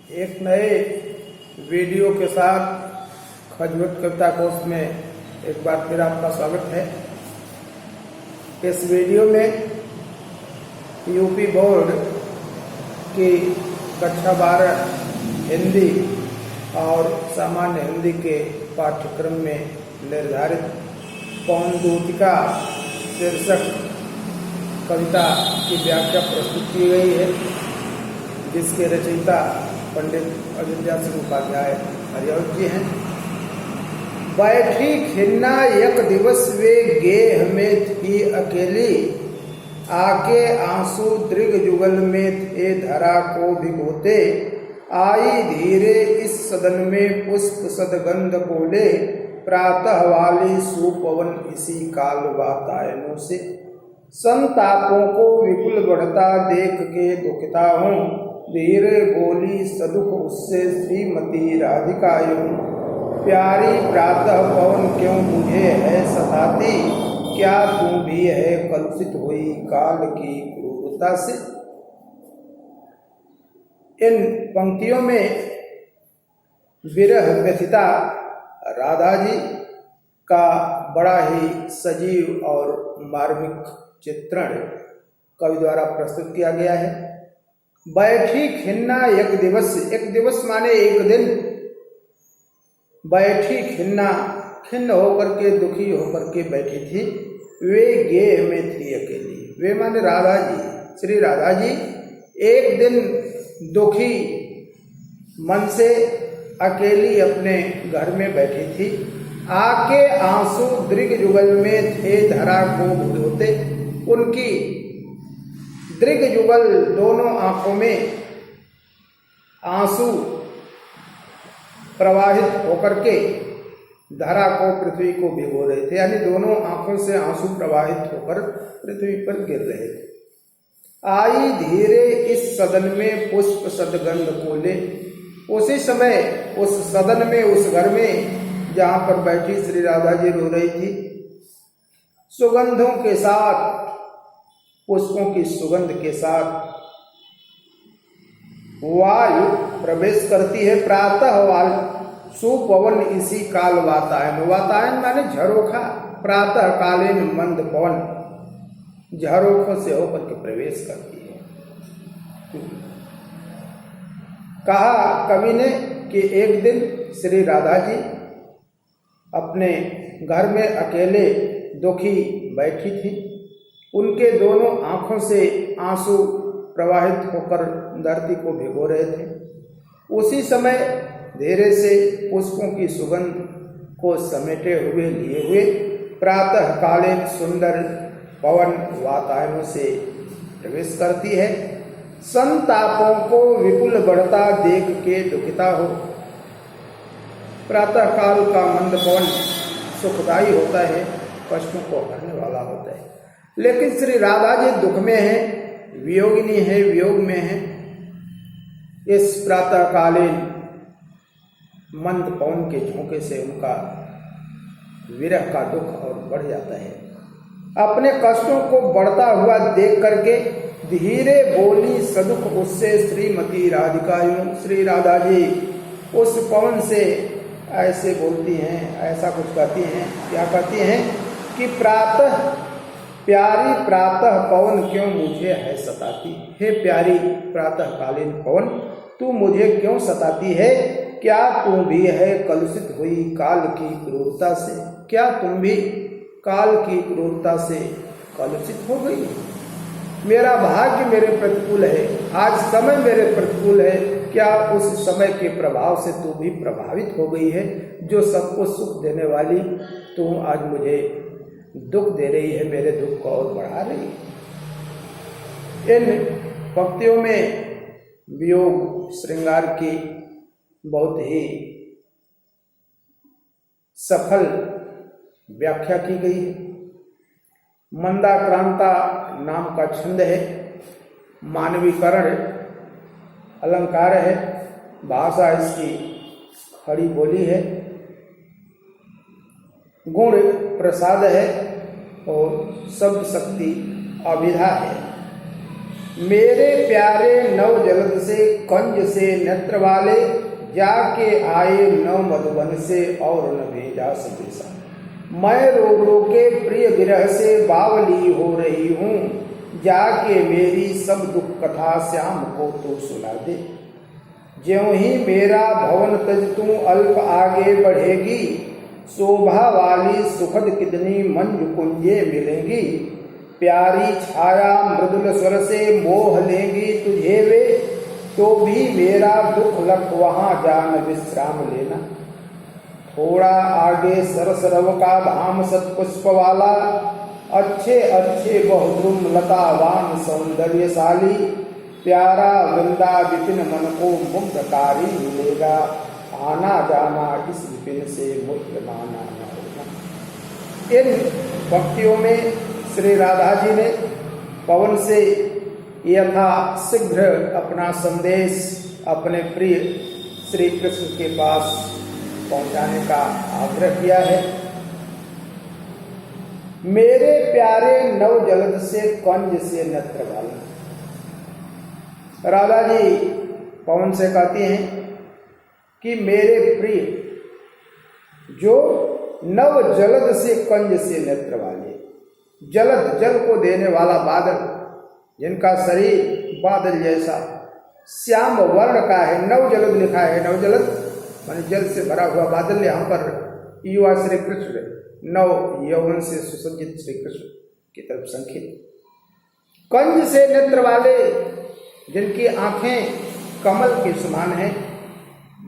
एक नए वीडियो के साथ खजूट कविता कोर्स में एक बार फिर आपका स्वागत है। इस वीडियो में यूपी बोर्ड की कक्षा 12 हिंदी और सामान्य हिंदी के पाठ्यक्रम में निर्धारित पवन दूतिका शीर्षक कविता की व्याख्या प्रस्तुत की गई है, जिसके रचयिता पंडित अयोध्या सिंह उपाध्याय हरिऔध जी हैं। बैठी खिन्ना एक दिवस वे गेह में थी अकेली, आके आंसू दृग जुगल में थे धरा को भिगोते। आई धीरे इस सदन में पुष्प सदगंध बोले, प्रातः वाली सुपवन इसी काल वातायनों से। संतापों को विपुल बढ़ता देख के दुखता हूँ, धीरे बोली सदुख उससे श्रीमती राधिका यूं। प्यारी प्रातः पवन क्यों मुझे है सताती, क्या तू भी है कलुषित हुई काल की क्रूरता से। इन पंक्तियों में विरह व्यथिता राधा जी का बड़ा ही सजीव और मार्मिक चित्रण कवि द्वारा प्रस्तुत किया गया है। बैठी खिन्ना एक दिवस माने एक दिन। बैठी खिन्ना, खिन्न होकर के दुखी होकर के बैठी थी। वे गेह में थी अकेली। वे माने राधा जी, श्री राधा जी एक दिन दुखी मन से अकेली अपने घर में बैठी थी। आके आंसू दृग जुगल में थे धरा को भिगोते। उनकी दृग जुगल दोनों आंखों में आंसू प्रवाहित होकर के धरा को, पृथ्वी को भिगो रहे थे, यानी दोनों आंखों से आंसू प्रवाहित होकर पृथ्वी पर गिर रहे थे। आई धीरे इस सदन में पुष्प सदगंध बोले। उसी समय उस सदन में, उस घर में जहां पर बैठी श्री राधा जी रो रही थी, सुगंधों के साथ, पुष्पों की सुगंध के साथ वायु प्रवेश करती है। प्रातः वाल सुपवन इसी काल वातायन। वातायन माने झरोखा। प्रातः कालीन मंद पवन झरोखों से होकर के प्रवेश करती है। कहा कवि ने कि एक दिन श्री राधा जी अपने घर में अकेले दुखी बैठी थी। उनके दोनों आंखों से आंसू प्रवाहित होकर धरती को भिगो रहे थे। उसी समय धीरे से पुष्पों की सुगंध को समेटे हुए लिए हुए प्रातः कालीन सुंदर पवन वातायनों से प्रवेश करती है। संतापों को विपुल बढ़ता देख के दुखिता हो। प्रातः काल का मंद पवन सुखदायी होता है, कष्टों को हरने वाला होता है। लेकिन श्री राधा जी दुख में है, वियोगिनी है, वियोग में है। इस प्रातःकालीन मंद पवन के झोंके से उनका विरह का दुख और बढ़ जाता है। अपने कष्टों को बढ़ता हुआ देख करके धीरे बोली सदुख उससे श्रीमती राधिका यूं। श्री राधा जी उस पवन से ऐसे बोलती हैं, ऐसा कुछ कहती हैं। क्या कहती हैं कि प्यारी प्रातः पवन क्यों मुझे है सताती। हे प्यारी प्रातःकालीन पवन, तू मुझे क्यों सताती है। क्या तुम भी है कलुषित हुई काल की क्रूरता से। क्या तुम भी काल की क्रूरता से कलुषित हो गई। मेरा भाग्य मेरे प्रतिकूल है, आज समय मेरे प्रतिकूल है। क्या उस समय के प्रभाव से तू भी प्रभावित हो गई है। जो सबको सुख देने वाली तू आज मुझे दुख दे रही है, मेरे दुख को और बढ़ा रही है। इन पंक्तियों में वियोग श्रृंगार की बहुत ही सफल व्याख्या की गई है। मंदाक्रांता नाम का छंद है, मानवीकरण अलंकार है, भाषा इसकी खड़ी बोली है, गुण प्रसाद है और शब्द शक्ति अभिधा है। मेरे प्यारे नव जलद से कंज से नेत्र वाले, जाके आए नव मधुबन से और न भेजा संदेशा। मैं रो रो के प्रिय विरह से बावली हो रही हूँ, जाके मेरी सब दुख कथा श्याम को तू सुना दे। ज्यों ही मेरा भवन तज तू अल्प आगे बढ़ेगी, शोभा वाली सुखद कितनी मंजु कुंजे मिलेंगी। प्यारी छाया मृदुल स्वर से मोह लेंगी तुझे वे, तो भी मेरा दुख लग वहां जान विश्राम लेना। थोड़ा आगे सरसरव का धाम सतपुष्प वाला, अच्छे अच्छे बहुद्रुम लतावान सौंदर्यशाली। प्यारा वृंदा विपिन मन को मुग्धकारी मिलेगा, आना जाना इस विपिन से मुक्त माना न होगा। इन भक्तियों में श्री राधा जी ने पवन से यथा शीघ्र अपना संदेश अपने प्रिय श्री कृष्ण के पास पहुंचाने का आग्रह किया है। मेरे प्यारे नव जलद से कंज से नेत्र वाले, राधा जी पवन से कहती हैं कि मेरे प्रिय जो नव जलद से कंज से नेत्र वाले, जलद जल को देने वाला बादल, जिनका शरीर बादल जैसा श्याम वर्ण का है। नव जलद लिखा है, नव जलद माने जल से भरा हुआ बादल। यहाँ पर युवा श्री कृष्ण, नव यौवन से सुसज्जित श्री कृष्ण की तरफ संकेत। कंज से नेत्र वाले, जिनकी आंखें कमल के समान हैं,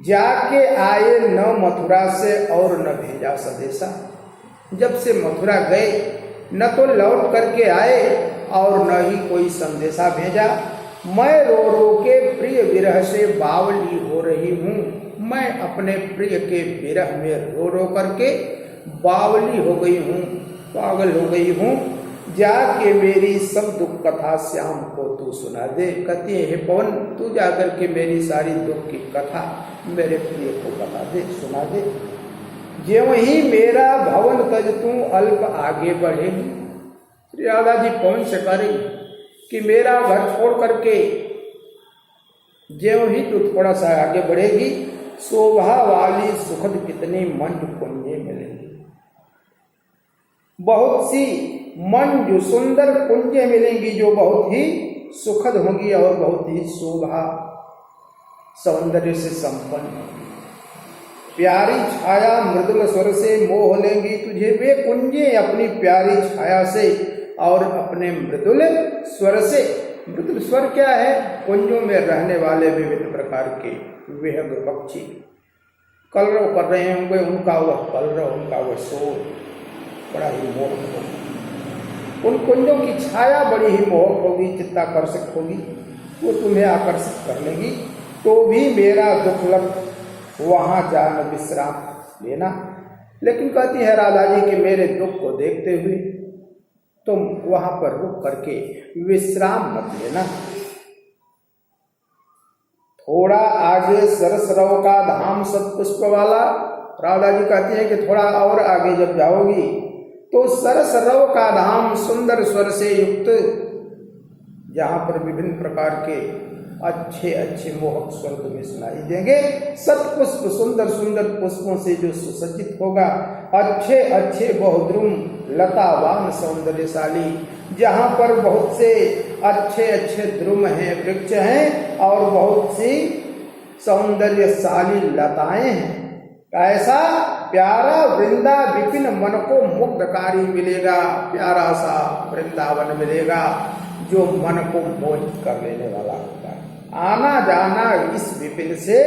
जाके आए न मथुरा से और न भेजा संदेशा। जब से मथुरा गए न तो लौट करके आए और न ही कोई संदेशा भेजा। मैं रो रो के प्रिय विरह से बावली हो रही हूँ, मैं अपने प्रिय के विरह में रो रो करके बावली हो गई हूँ, पागल हो गई हूँ। जाके मेरी सब दुख कथा श्याम को तू सुना दे। कहती है, हे पवन, तू जाकर के मेरी सारी दुख की कथा मेरे प्रिय को बता दे, सुना दे। ज्यों ही मेरा भवन तज तू अल्प आगे बढ़ेगी। श्री राधा जी पवन से करेगी कि मेरा घर छोड़ करके ज्यों ही तू थोड़ा सा आगे बढ़ेगी, शोभा वाली सुखद कितनी मंजु कुंजे मिलेंगी। बहुत सी मंजु सुंदर कुंजे मिलेंगी जो बहुत ही सुखद होंगी और बहुत ही शोभा सौंदर्य से संपन्न। प्यारी छाया मृदुल स्वर से मोह लेंगी तुझे वे कुंजे, अपनी प्यारी छाया से और अपने मृदुल स्वर से। मृदुल स्वर क्या है? कुंजों में रहने वाले विभिन्न प्रकार के विहंग पक्षी कलरव कर रहे होंगे, उनका वह कलरव, उनका वह शोर बड़ा ही मोहक होगा। उन कुंजों की छाया बड़ी ही मोहक होगी, चित्ताकर्षक होगी, वो तुम्हें आकर्षित कर लेगी। तो भी मेरा दुख लग वहां जान विश्राम लेना। लेकिन कहती है राधा जी कि मेरे दुख को देखते हुए तुम वहां पर रुक करके विश्राम मत लेना। थोड़ा आगे सरसरव का धाम सतपुष्प वाला, राधा जी कहती है कि थोड़ा और आगे जब जाओगी तो सरसरव का धाम सुंदर स्वर से युक्त, जहां पर विभिन्न प्रकार के अच्छे अच्छे मोहक स्वर तुम्हें सुनाई देंगे। सतपुष्प सुंदर सुंदर पुष्पों से जो सुसज्जित होगा, अच्छे अच्छे बहुद्रुम लतावान सौंदर्यशाली, जहाँ पर बहुत से अच्छे अच्छे द्रुम हैं, वृक्ष हैं और बहुत सी सौंदर्यशाली लताएं हैं। ऐसा प्यारा वृंदा विपिन मन को मुग्धकारी मिलेगा, प्यारा सा वृंदावन मिलेगा जो मन को मोहित कर लेने वाला होगा। आना जाना इस विपिन से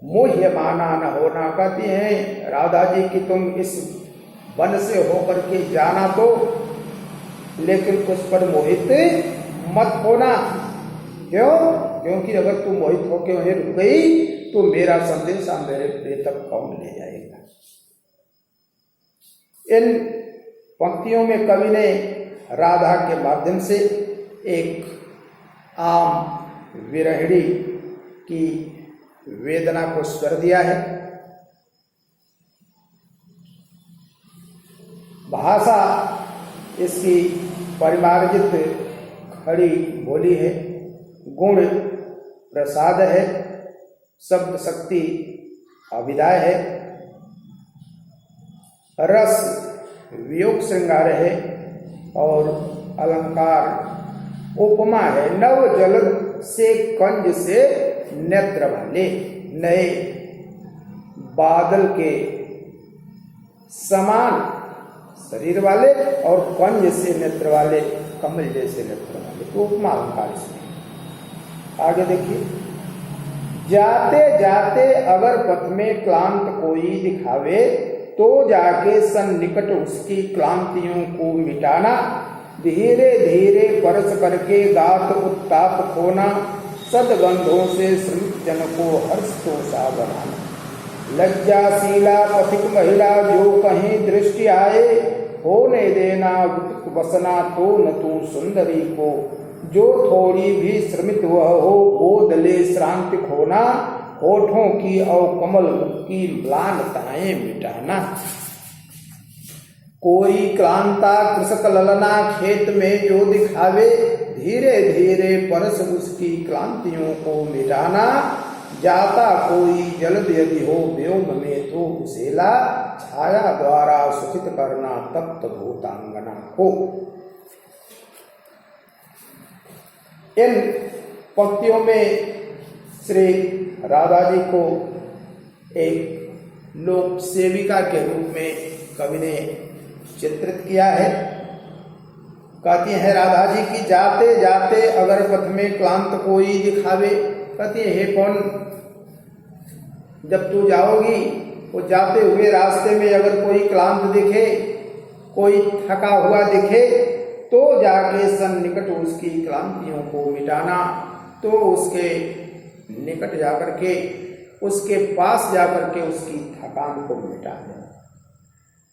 मोह्यमाना न होना। कहती हैं राधा जी कि तुम इस वन से होकर के जाना तो, लेकिन उस पर मोहित मत होना। क्यों? क्योंकि अगर तू मोहित होकर वहीं रुक गई तो मेरा संदेशा मेरे प्रिय तक कौन ले जाएगा। इन पंक्तियों में कवि ने राधा के माध्यम से एक आम विरहिणी की वेदना को स्वर दिया है। भाषा इसकी परिमार्जित खड़ी बोली है, गुण प्रसाद है, शब्द शक्ति अभिदाय है, रस वियोग श्रृंगार है और अलंकार उपमा है। नव जलद से कंज से नेत्र वाले, नए बादल के समान शरीर वाले और कंज से नेत्र वाले, कमल जैसे नेत्र वाले, तो उपमा अलंकार इसमें। आगे देखिए, जाते जाते अगर पथ में क्लांत कोई दिखावे, तो जाके सन्निकट उसकी क्लांतियों को मिटाना, धीरे धीरे परस करके गात उत्ताप खोना, सदगंधों से श्रमिक जन को हर्ष तोषा बनाना। लज्जाशीला पथिक महिला जो कहीं दृष्टि आए, होने देना विकृत बसना तो न तू सुंदरी को, जो थोड़ी भी श्रमित वह हो गोद ले श्रांति खोना, होठों की और कमल की म्लानताएं मिटाना। कोई क्लांता कृषक ललना खेत में जो दिखावे, धीरे धीरे परस उसकी क्लांतियों को मिटाना, जाता कोई जलद यदि हो व्योम में तो उसेला, छाया द्वारा सुखित करना तप्त भूतांगना को। इन पंक्तियों में श्री राधा जी को एक लोक सेविका के रूप में कवि ने चित्रित किया है। कहती है राधा जी की, जाते जाते अगर पथ में क्लांत कोई दिखावे, कहती है हे कौन, जब तू जाओगी वो जाते हुए रास्ते में अगर कोई क्लांत दिखे, कोई थका हुआ दिखे, तो जाके सन्निकट उसकी क्लांतियों को मिटाना, तो उसके निकट जाकर के, उसके पास जाकर के उसकी थकान को मिटा देना।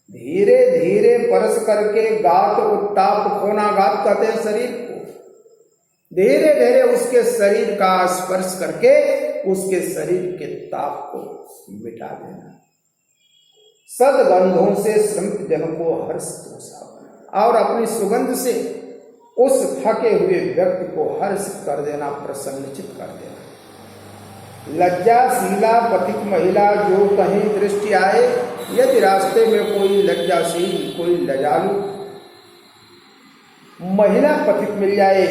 धीरे धीरे परस करके गात उत्ताप खोना, गात कहते हैं शरीर को, धीरे धीरे उसके शरीर का स्पर्श करके उसके शरीर के ताप को मिटा देना। सदगंधों से श्रमिक जन को हर्ष तोषा बनाना, और अपनी सुगंध से उस थके हुए व्यक्ति को हर्ष कर देना, प्रसन्नचित कर देना। लज्जाशीला पथिक महिला जो कहीं दृष्टि आए, यदि रास्ते में कोई लज्जाशील, कोई लजालू महिला पथिक मिल जाए,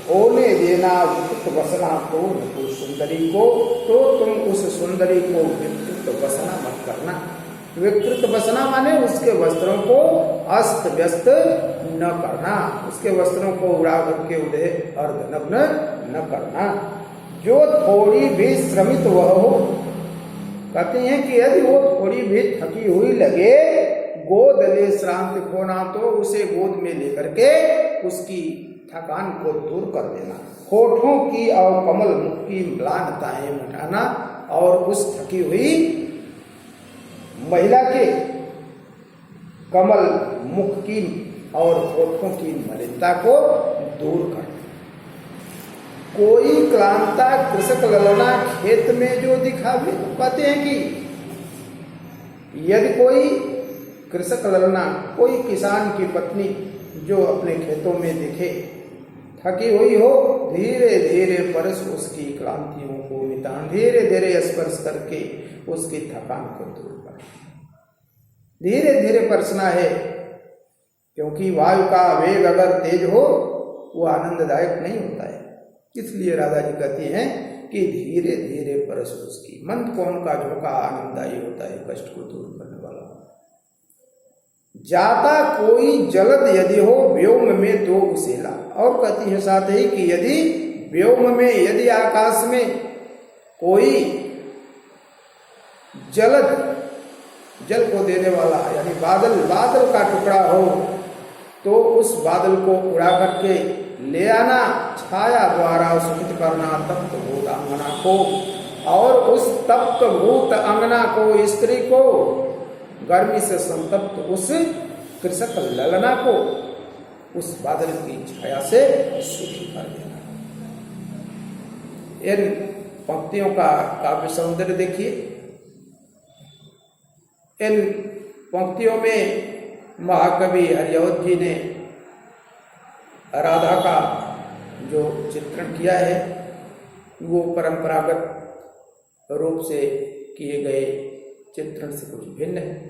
होने देना विकृत बसना तो सुंदरी को, तो तुम उस सुंदरी को विकृत बसना मत करना। विकृत बसना माने उसके वस्त्रों को अस्त व्यस्त न करना, उसके वस्त्रों को उड़ा करके उन्हें अर्धनग्न न करना। जो थोड़ी भी श्रमित वह हो, कहते हैं कि यदि वो थोड़ी भी थकी हुई लगे, गोद ले श्रांति खोना, तो उसे गोद में लेकर के उसकी थकान को दूर कर देना। होठों की और कमल मुख की म्लानताएं मिटाना, और उस थकी हुई महिला के कमल मुख की और होठों की मलिनता को दूर करना। कोई क्लांता कृषक ललना खेत में जो दिखावे, कहते हैं कि यदि कोई कृषक ललना, कोई किसान की पत्नी जो अपने खेतों में दिखे, थकी हुई हो, धीरे धीरे परस उसकी क्लांतियों को नितान, धीरे धीरे स्पर्श करके उसकी थकान को दूर कर, धीरे धीरे परसना है, क्योंकि वायु का वेग अगर तेज हो वो आनंददायक नहीं होता है। इसलिए राधा जी कहती हैं कि धीरे धीरे परस उसकी। मंद कौन का झोंका आनंददायी होता है, कष्ट को दूर करने वाला। जाता कोई जलद यदि हो व्योम में तो उसेला, और कहती है साथ ही कि यदि व्योम में, यदि आकाश में कोई जलद, जल को देने वाला यानी बादल, बादल का टुकड़ा हो, तो उस बादल को उड़ा करके ले आना, छाया द्वारा सुखित करना तप्त भूत अंगना को, और उस तप्त भूत अंगना को, स्त्री को, गर्मी से संतप्त उस कृषक ललना को उस बादल की छाया से सुखी कर देना। इन पंक्तियों का काव्य सौंदर्य देखिए। इन पंक्तियों में महाकवि हरिऔध जी ने राधा का जो चित्रण किया है वो परंपरागत रूप से किए गए चित्रण से कुछ भिन्न है।